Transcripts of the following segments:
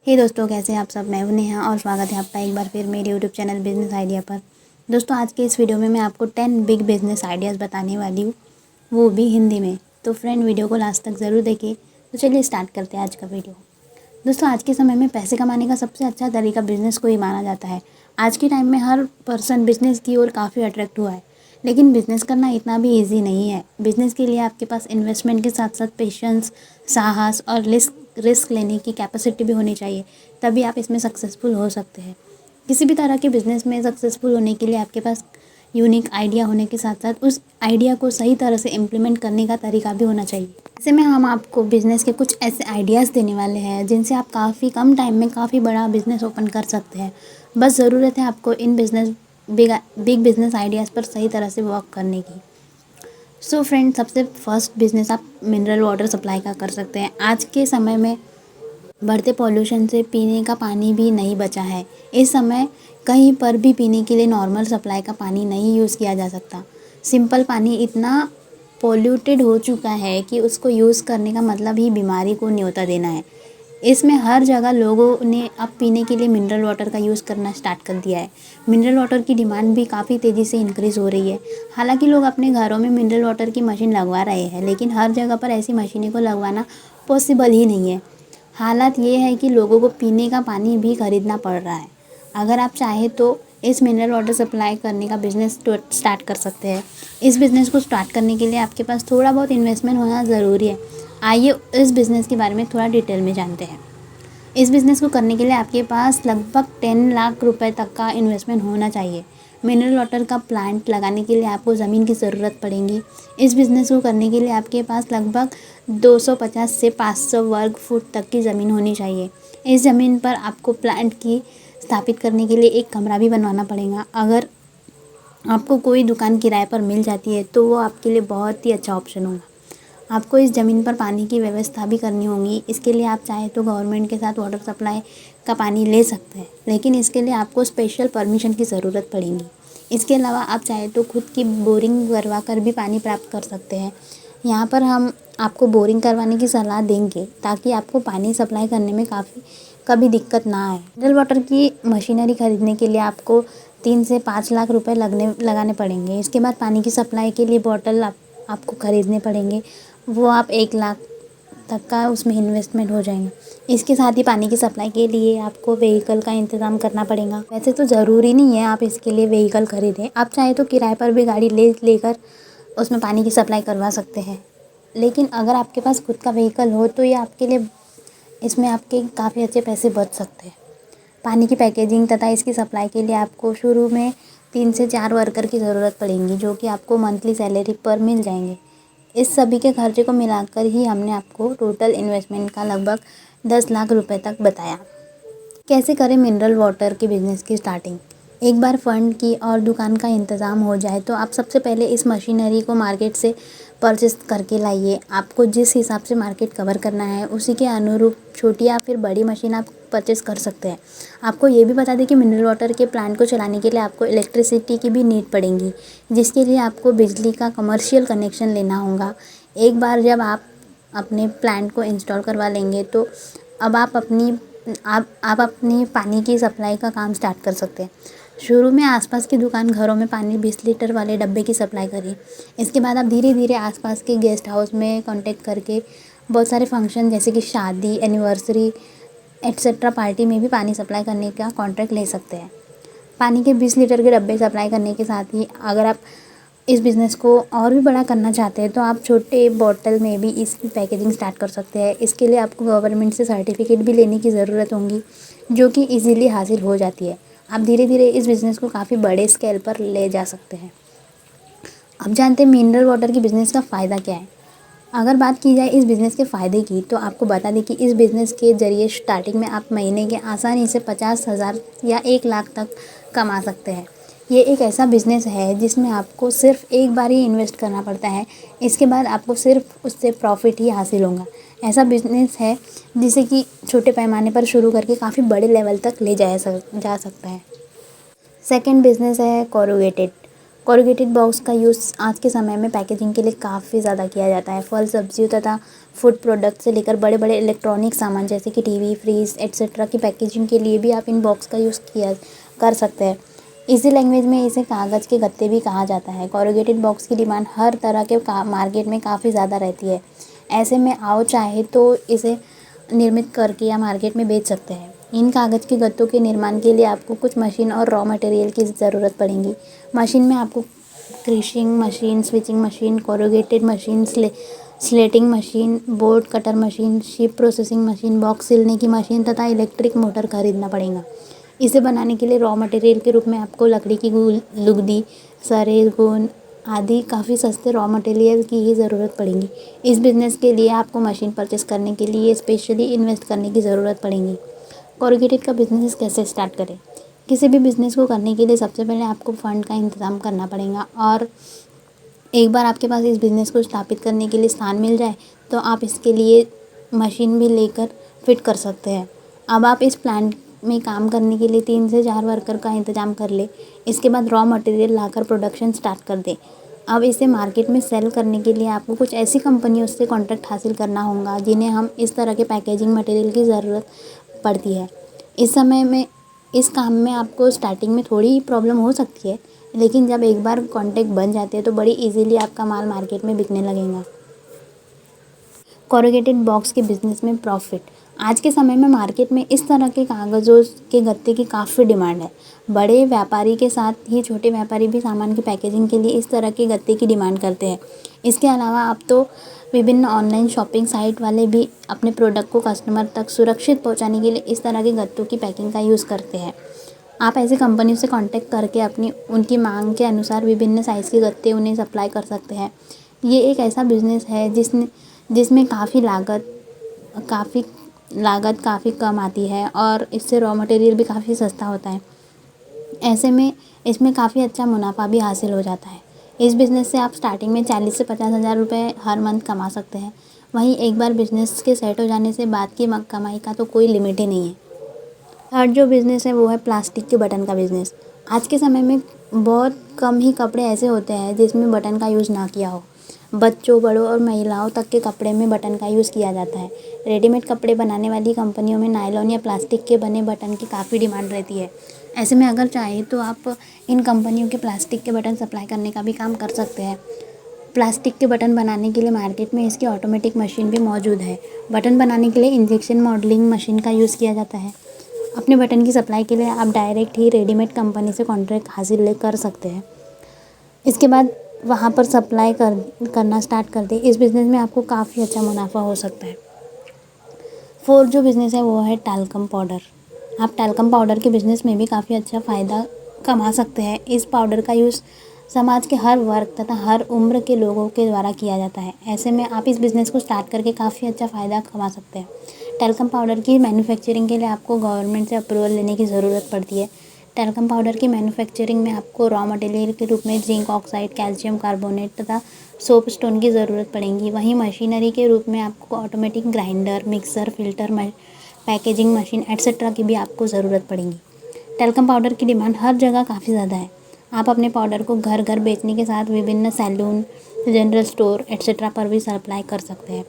हे दोस्तों, कैसे हैं आप सब। मैं हूं नेहा और स्वागत है आपका एक बार फिर मेरे यूट्यूब चैनल बिज़नेस आइडिया पर। दोस्तों, आज के इस वीडियो में मैं आपको 10 बिग बिज़नेस आइडियाज़ बताने वाली हूँ, वो भी हिंदी में। तो फ्रेंड, वीडियो को लास्ट तक ज़रूर देखें। तो चलिए स्टार्ट करते हैं आज का वीडियो। दोस्तों, आज के समय में पैसे कमाने का सबसे अच्छा तरीका बिज़नेस को ही माना जाता है। आज के टाइम में हर पर्सन बिज़नेस की ओर काफ़ी अट्रैक्ट हुआ है, लेकिन बिज़नेस करना इतना भी ईजी नहीं है। बिज़नेस के लिए आपके पास इन्वेस्टमेंट के साथ साथ पेशेंस, साहस और रिस्क लेने की कैपेसिटी भी होनी चाहिए, तभी आप इसमें सक्सेसफुल हो सकते हैं। किसी भी तरह के बिज़नेस में सक्सेसफुल होने के लिए आपके पास यूनिक आइडिया होने के साथ साथ उस आइडिया को सही तरह से इम्प्लीमेंट करने का तरीका भी होना चाहिए। ऐसे में हम आपको बिज़नेस के कुछ ऐसे आइडियाज़ देने वाले हैं जिनसे आप काफ़ी कम टाइम में काफ़ी बड़ा बिज़नेस ओपन कर सकते हैं। बस ज़रूरत है आपको इन बिग बिज़नेस आइडियाज़ पर सही तरह से वर्क करने की। सो फ्रेंड, सबसे फर्स्ट बिज़नेस आप मिनरल वाटर सप्लाई का कर सकते हैं। आज के समय में बढ़ते पॉल्यूशन से पीने का पानी भी नहीं बचा है। इस समय कहीं पर भी पीने के लिए नॉर्मल सप्लाई का पानी नहीं यूज़ किया जा सकता। सिंपल पानी इतना पॉल्यूटेड हो चुका है कि उसको यूज़ करने का मतलब ही बीमारी को न्योता देना है। इसमें हर जगह लोगों ने अब पीने के लिए मिनरल वाटर का यूज़ करना स्टार्ट कर दिया है। मिनरल वाटर की डिमांड भी काफ़ी तेज़ी से इंक्रीज़ हो रही है। हालांकि लोग अपने घरों में मिनरल वाटर की मशीन लगवा रहे हैं, लेकिन हर जगह पर ऐसी मशीनें को लगवाना पॉसिबल ही नहीं है। हालात ये है कि लोगों को पीने का पानी भी खरीदना पड़ रहा है। अगर आप चाहें तो इस मिनरल वाटर सप्लाई करने का बिज़नेस स्टार्ट कर सकते हैं। इस बिज़नेस को स्टार्ट करने के लिए आपके पास थोड़ा बहुत इन्वेस्टमेंट होना ज़रूरी है। आइए इस बिज़नेस के बारे में थोड़ा डिटेल में जानते हैं। इस बिज़नेस को करने के लिए आपके पास लगभग 10 लाख रुपए तक का इन्वेस्टमेंट होना चाहिए। मिनरल वाटर का प्लांट लगाने के लिए आपको ज़मीन की ज़रूरत पड़ेगी। इस बिज़नेस को करने के लिए आपके पास लगभग 250 से 500 वर्ग फुट तक की ज़मीन होनी चाहिए। इस ज़मीन पर आपको प्लांट की स्थापित करने के लिए एक कमरा भी बनवाना पड़ेगा। अगर आपको कोई दुकान किराए पर मिल जाती है तो वो आपके लिए बहुत ही अच्छा ऑप्शन होगा। आपको इस ज़मीन पर पानी की व्यवस्था भी करनी होगी। इसके लिए आप चाहें तो गवर्नमेंट के साथ वाटर सप्लाई का पानी ले सकते हैं, लेकिन इसके लिए आपको स्पेशल परमिशन की ज़रूरत पड़ेगी। इसके अलावा आप चाहें तो खुद की बोरिंग करवा कर भी पानी प्राप्त कर सकते हैं। यहाँ पर हम आपको बोरिंग करवाने की सलाह देंगे ताकि आपको पानी सप्लाई करने में कभी दिक्कत ना आए। मिनरल वाटर की मशीनरी खरीदने के लिए आपको 3 से 5 लाख रुपए लगाने पड़ेंगे। इसके बाद पानी की सप्लाई के लिए बॉटल आपको ख़रीदने पड़ेंगे, वो आप 1 लाख तक का उसमें इन्वेस्टमेंट हो जाएंगे। इसके साथ ही पानी की सप्लाई के लिए आपको व्हीकल का इंतज़ाम करना पड़ेगा। वैसे तो ज़रूरी नहीं है आप इसके लिए व्हीकल ख़रीदें, आप चाहे तो किराए पर भी गाड़ी लेकर उसमें पानी की सप्लाई करवा सकते हैं। लेकिन अगर आपके पास खुद का व्हीकल हो तो ये आपके लिए इसमें आपके काफ़ी अच्छे पैसे बच सकते हैं। पानी की पैकेजिंग तथा इसकी सप्लाई के लिए आपको शुरू में 3 से 4 वर्कर की ज़रूरत पड़ेगी, जो कि आपको मंथली सैलरी पर मिल जाएंगे। इस सभी के खर्चे को मिलाकर ही हमने आपको टोटल इन्वेस्टमेंट का लगभग 10 लाख रुपए तक बताया। कैसे करें मिनरल वाटर के बिज़नेस की स्टार्टिंग। एक बार फंड की और दुकान का इंतज़ाम हो जाए तो आप सबसे पहले इस मशीनरी को मार्केट से परचेस करके लाइए। आपको जिस हिसाब से मार्केट कवर करना है उसी के अनुरूप छोटी या फिर बड़ी मशीन आप परचेस कर सकते हैं। आपको ये भी बता दें कि मिनरल वाटर के प्लांट को चलाने के लिए आपको इलेक्ट्रिसिटी की भी नीड पड़ेगी, जिसके लिए आपको बिजली का कमर्शियल कनेक्शन लेना होगा। एक बार जब आप अपने प्लांट को इंस्टॉल करवा लेंगे तो अब आप अपनी पानी की सप्लाई का काम स्टार्ट कर सकते हैं। शुरू में आसपास की दुकान घरों में पानी 20 लीटर वाले डब्बे की सप्लाई करें। इसके बाद आप धीरे धीरे आसपास के गेस्ट हाउस में कांटेक्ट करके बहुत सारे फंक्शन जैसे कि शादी, एनिवर्सरी एट्सेट्रा पार्टी में भी पानी सप्लाई करने का कॉन्ट्रैक्ट ले सकते हैं। पानी के 20 लीटर के डब्बे सप्लाई करने के साथ ही अगर आप इस बिज़नेस को और भी बड़ा करना चाहते हैं तो आप छोटे बॉटल में भी इसकी पैकेजिंग स्टार्ट कर सकते हैं। इसके लिए आपको गवर्नमेंट से सर्टिफिकेट भी लेने की ज़रूरत होगी, जो कि इजीली हासिल हो जाती है। आप धीरे धीरे इस बिज़नेस को काफ़ी बड़े स्केल पर ले जा सकते हैं। अब जानते हैं मिनरल वाटर की बिज़नेस का फ़ायदा क्या है। अगर बात की जाए इस बिज़नेस के फ़ायदे की तो आपको बता दें कि इस बिज़नेस के ज़रिए स्टार्टिंग में आप महीने के आसानी से 50,000 या 1 लाख तक कमा सकते हैं। ये एक ऐसा बिज़नेस है जिसमें आपको सिर्फ एक बार ही इन्वेस्ट करना पड़ता है, इसके बाद आपको सिर्फ उससे प्रॉफिट ही हासिल होगा। ऐसा बिज़नेस है जिसे कि छोटे पैमाने पर शुरू करके काफ़ी बड़े लेवल तक ले जा सकता है। सेकंड बिज़नेस है कोरुगेटेड। कोरुगेटेड बॉक्स का यूज़ आज के समय में पैकेजिंग के लिए काफ़ी ज़्यादा किया जाता है। फल, सब्जियों तथा फूड प्रोडक्ट से लेकर बड़े बड़े इलेक्ट्रॉनिक सामान जैसे कि टीवी, फ्रिज एक्सेट्रा की पैकेजिंग के लिए भी आप इन बॉक्स का यूज़ किया कर सकते हैं। इसी लैंग्वेज में इसे कागज़ के गत्ते भी कहा जाता है। कोरुगेटेड बॉक्स की डिमांड हर तरह के मार्केट में काफ़ी ज़्यादा रहती है। ऐसे में आओ चाहे तो इसे निर्मित करके या मार्केट में बेच सकते हैं। इन कागज़ के गत्तों के निर्माण के लिए आपको कुछ मशीन और रॉ मटेरियल की ज़रूरत पड़ेगी। मशीन में आपको creasing machine, stitching machine, corrugated machine, slotting machine, board cutter machine, sheet processing machine, box सिलने की मशीन तथा इलेक्ट्रिक मोटर खरीदना पड़ेगा। इसे बनाने के लिए रॉ मटेरियल के रूप में आपको लकड़ी की लुगदी, सरेर, गोंद आदि काफ़ी सस्ते रॉ मटेरियल की ही ज़रूरत पड़ेगी। इस बिज़नेस के लिए आपको मशीन परचेस करने के लिए स्पेशली इन्वेस्ट करने की ज़रूरत पड़ेगी। कोरुगेटेड का बिज़नेस कैसे स्टार्ट करें? किसी भी बिज़नेस को करने के लिए सबसे पहले आपको फ़ंड का इंतज़ाम करना पड़ेगा और एक बार आपके पास इस बिज़नेस को स्थापित करने के लिए स्थान मिल जाए तो आप इसके लिए मशीन भी लेकर फिट कर सकते हैं। अब आप इस प्लांट में काम करने के लिए 3 से 4 वर्कर का इंतज़ाम कर ले। इसके बाद रॉ मटेरियल लाकर प्रोडक्शन स्टार्ट कर दें। अब इसे मार्केट में सेल करने के लिए आपको कुछ ऐसी कंपनियों से कॉन्ट्रैक्ट हासिल करना होगा जिन्हें हम इस तरह के पैकेजिंग मटेरियल की ज़रूरत पड़ती है। इस काम में आपको स्टार्टिंग में थोड़ी प्रॉब्लम हो सकती है, लेकिन जब एक बार कॉन्टैक्ट बन जाते हैं तो बड़ी इजीली आपका माल मार्केट में बिकने लगेगा। कोरुगेटेड बॉक्स के बिज़नेस में प्रॉफिट। आज के समय में मार्केट में इस तरह के कागज़ों के गत्ते की काफ़ी डिमांड है। बड़े व्यापारी के साथ ही छोटे व्यापारी भी सामान की पैकेजिंग के लिए इस तरह के गत्ते की डिमांड करते हैं। इसके अलावा अब तो विभिन्न ऑनलाइन शॉपिंग साइट वाले भी अपने प्रोडक्ट को कस्टमर तक सुरक्षित पहुंचाने के लिए इस तरह के गत्तों की पैकिंग का यूज़ करते हैं। आप ऐसी कंपनियों से कांटेक्ट करके उनकी मांग के अनुसार विभिन्न साइज़ के गत्ते उन्हें सप्लाई कर सकते हैं। ये एक ऐसा बिज़नेस है जिसमें लागत काफ़ी कम आती है और इससे रॉ मटेरियल भी काफ़ी सस्ता होता है। ऐसे में इसमें काफ़ी अच्छा मुनाफा भी हासिल हो जाता है। इस बिज़नेस से आप स्टार्टिंग में 40 से 50 हज़ार रुपये हर मंथ कमा सकते हैं। वहीं एक बार बिज़नेस के सेट हो जाने से बाद की कमाई का तो कोई लिमिट ही नहीं है। थर्ड जो बिज़नेस है वो है प्लास्टिक के बटन का बिज़नेस। आज के समय में बहुत कम ही कपड़े ऐसे होते हैं जिसमें बटन का यूज़ ना किया हो। बच्चों, बड़ों और महिलाओं तक के कपड़े में बटन का यूज़ किया जाता है। रेडीमेड कपड़े बनाने वाली कंपनियों में नायलॉन या प्लास्टिक के बने बटन की काफ़ी डिमांड रहती है। ऐसे में अगर चाहे तो आप इन कंपनियों के प्लास्टिक के बटन सप्लाई करने का भी काम कर सकते हैं। प्लास्टिक के बटन बनाने के लिए मार्केट में इसकी ऑटोमेटिक मशीन भी मौजूद है। बटन बनाने के लिए इंजेक्शन मॉल्डिंग मशीन का यूज़ किया जाता है। अपने बटन की सप्लाई के लिए आप डायरेक्ट ही रेडीमेड कंपनी से कॉन्ट्रैक्ट हासिल कर सकते हैं। इसके बाद वहाँ पर सप्लाई करना स्टार्ट कर दें। इस बिज़नेस में आपको काफ़ी अच्छा मुनाफा हो सकता है। फोर्थ जो बिज़नेस है वो है टैल्कम पाउडर। आप टैल्कम पाउडर के बिज़नेस में भी काफ़ी अच्छा फ़ायदा कमा सकते हैं। इस पाउडर का यूज़ समाज के हर वर्ग तथा हर उम्र के लोगों के द्वारा किया जाता है। ऐसे में आप इस बिज़नेस को स्टार्ट करके काफ़ी अच्छा फ़ायदा कमा सकते हैं। टैल्कम पाउडर की मैन्युफैक्चरिंग के लिए आपको गवर्नमेंट से अप्रूवल लेने की ज़रूरत पड़ती है। टैल्कम पाउडर की मैन्युफैक्चरिंग में आपको रॉ मटेरियल के रूप में जिंक ऑक्साइड, कैल्शियम कार्बोनेट तथा सोप स्टोन की ज़रूरत पड़ेगी। वहीं मशीनरी के रूप में आपको automatic grinder, mixer, filter, packaging machine etcetera की भी आपको ज़रूरत पड़ेगी। टैल्कम पाउडर की डिमांड हर जगह काफ़ी ज़्यादा है। आप अपने पाउडर को घर घर बेचने के साथ विभिन्न सैलून, जनरल स्टोर एक्सेट्रा पर भी सप्लाई कर सकते हैं।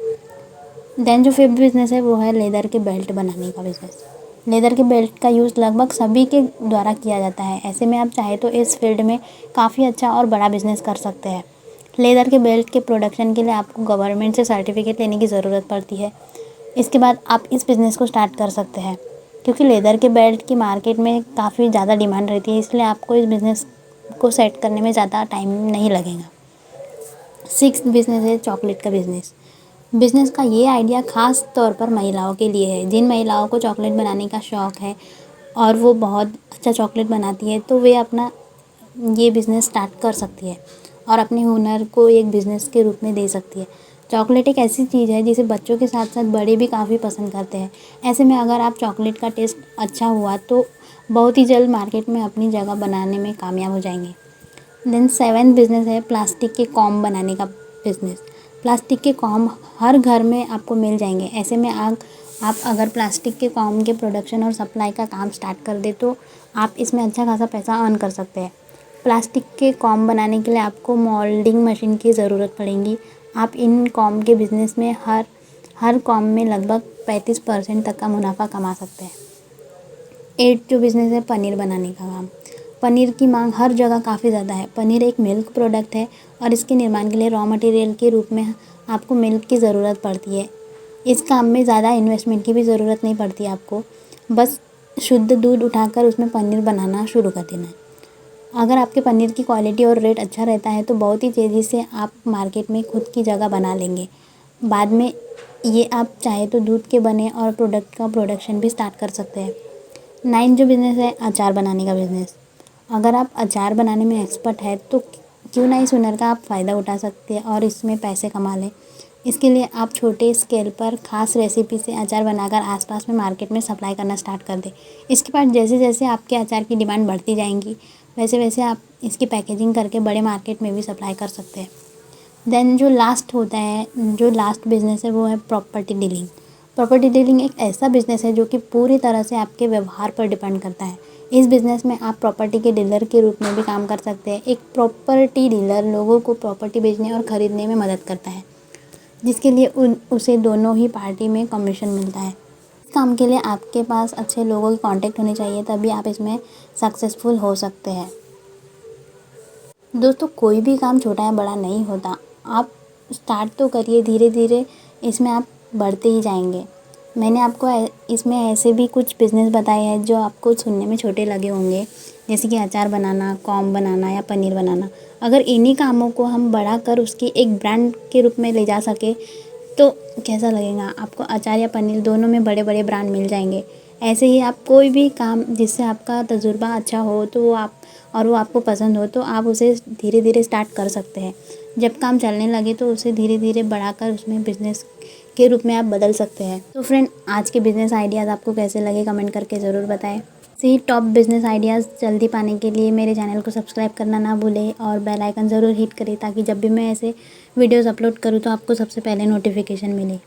देन जो फिफ्थ बिज़नेस है वो है लेदर के बेल्ट बनाने का बिज़नेस। लेदर के बेल्ट का यूज़ लगभग सभी के द्वारा किया जाता है। ऐसे में आप चाहे तो इस फील्ड में काफ़ी अच्छा और बड़ा बिज़नेस कर सकते हैं। लेदर के बेल्ट के प्रोडक्शन के लिए आपको गवर्नमेंट से सर्टिफिकेट लेने की ज़रूरत पड़ती है। इसके बाद आप इस बिज़नेस को स्टार्ट कर सकते हैं। क्योंकि लेदर के बेल्ट की मार्केट में काफ़ी ज़्यादा डिमांड रहती है, इसलिए आपको इस बिज़नेस को सेट करने में ज़्यादा टाइम नहीं लगेगा। सिक्स्थ बिज़नेस है चॉकलेट का बिज़नेस। बिज़नेस का ये आइडिया ख़ास तौर पर महिलाओं के लिए है। जिन महिलाओं को चॉकलेट बनाने का शौक़ है और वो बहुत अच्छा चॉकलेट बनाती है तो वे अपना ये बिज़नेस स्टार्ट कर सकती है और अपने हुनर को एक बिज़नेस के रूप में दे सकती है। चॉकलेट एक ऐसी चीज़ है जिसे बच्चों के साथ साथ बड़े भी काफ़ी पसंद करते हैं। ऐसे में अगर आप चॉकलेट का टेस्ट अच्छा हुआ तो बहुत ही जल्द मार्केट में अपनी जगह बनाने में कामयाब हो जाएंगे। देन सेवेंथ बिज़नेस है प्लास्टिक के कॉम बनाने का बिज़नेस। प्लास्टिक के कॉम हर घर में आपको मिल जाएंगे। ऐसे में आप अगर प्लास्टिक के कॉम के प्रोडक्शन और सप्लाई का काम स्टार्ट कर दे तो आप इसमें अच्छा खासा पैसा अर्न कर सकते हैं। प्लास्टिक के कॉम बनाने के लिए आपको मोल्डिंग मशीन की ज़रूरत पड़ेगी। आप इन कॉम के बिज़नेस में हर कॉम में लगभग 35% तक का मुनाफा कमा सकते हैं। 8 जो बिज़नेस है पनीर बनाने का काम। पनीर की मांग हर जगह काफ़ी ज़्यादा है। पनीर एक मिल्क प्रोडक्ट है और इसके निर्माण के लिए रॉ मटेरियल के रूप में आपको मिल्क की ज़रूरत पड़ती है। इस काम में ज़्यादा इन्वेस्टमेंट की भी ज़रूरत नहीं पड़ती आपको, बस शुद्ध दूध उठाकर उसमें पनीर बनाना शुरू कर देना है। अगर आपके पनीर की क्वालिटी और रेट अच्छा रहता है तो बहुत ही तेज़ी से आप मार्केट में खुद की जगह बना लेंगे। बाद में ये आप चाहे तो दूध के बने और प्रोडक्ट का प्रोडक्शन भी स्टार्ट कर सकते हैं। 9 जो बिज़नेस है अचार बनाने का बिज़नेस। अगर आप अचार बनाने में एक्सपर्ट है तो क्यों ना इस हुनर का आप फ़ायदा उठा सकते हैं और इसमें पैसे कमा लें। इसके लिए आप छोटे स्केल पर ख़ास रेसिपी से अचार बनाकर आसपास में मार्केट में सप्लाई करना स्टार्ट कर दें। इसके बाद जैसे जैसे आपके अचार की डिमांड बढ़ती जाएंगी वैसे वैसे आप इसकी पैकेजिंग करके बड़े मार्केट में भी सप्लाई कर सकते हैं। देन जो लास्ट बिज़नेस है वो है प्रॉपर्टी डीलिंग। प्रॉपर्टी डीलिंग एक ऐसा बिज़नेस है जो कि पूरी तरह से आपके व्यवहार पर डिपेंड करता है। इस बिज़नेस में आप प्रॉपर्टी के डीलर के रूप में भी काम कर सकते हैं। एक प्रॉपर्टी डीलर लोगों को प्रॉपर्टी बेचने और ख़रीदने में मदद करता है, जिसके लिए उसे दोनों ही पार्टी में कमीशन मिलता है। इस काम के लिए आपके पास अच्छे लोगों की कांटेक्ट होने चाहिए, तभी आप इसमें सक्सेसफुल हो सकते हैं। दोस्तों कोई भी काम छोटा या बड़ा नहीं होता, आप स्टार्ट तो करिए, धीरे धीरे इसमें आप बढ़ते ही जाएंगे। मैंने आपको इसमें ऐसे भी कुछ बिज़नेस बताए हैं जो आपको सुनने में छोटे लगे होंगे, जैसे कि अचार बनाना, कॉम बनाना या पनीर बनाना। अगर इन्हीं कामों को हम बढ़ा कर उसकी एक ब्रांड के रूप में ले जा सके तो कैसा लगेगा आपको। अचार या पनीर दोनों में बड़े बड़े ब्रांड मिल जाएंगे। ऐसे ही आप कोई भी काम जिससे आपका तजुर्बा अच्छा हो तो वो आपको पसंद हो तो आप उसे धीरे धीरे स्टार्ट कर सकते हैं। जब काम चलने लगे तो उसे धीरे धीरे बढ़ाकर उसमें बिज़नेस के रूप में आप बदल सकते हैं। तो फ्रेंड, आज के बिज़नेस आइडियाज़ आपको कैसे लगे कमेंट करके ज़रूर बताएं। ऐसे ही टॉप बिज़नेस आइडियाज़ जल्दी पाने के लिए मेरे चैनल को सब्सक्राइब करना ना भूलें और बेल आइकन ज़रूर हिट करें, ताकि जब भी मैं ऐसे वीडियोज़ अपलोड करूँ तो आपको सबसे पहले नोटिफिकेशन मिले।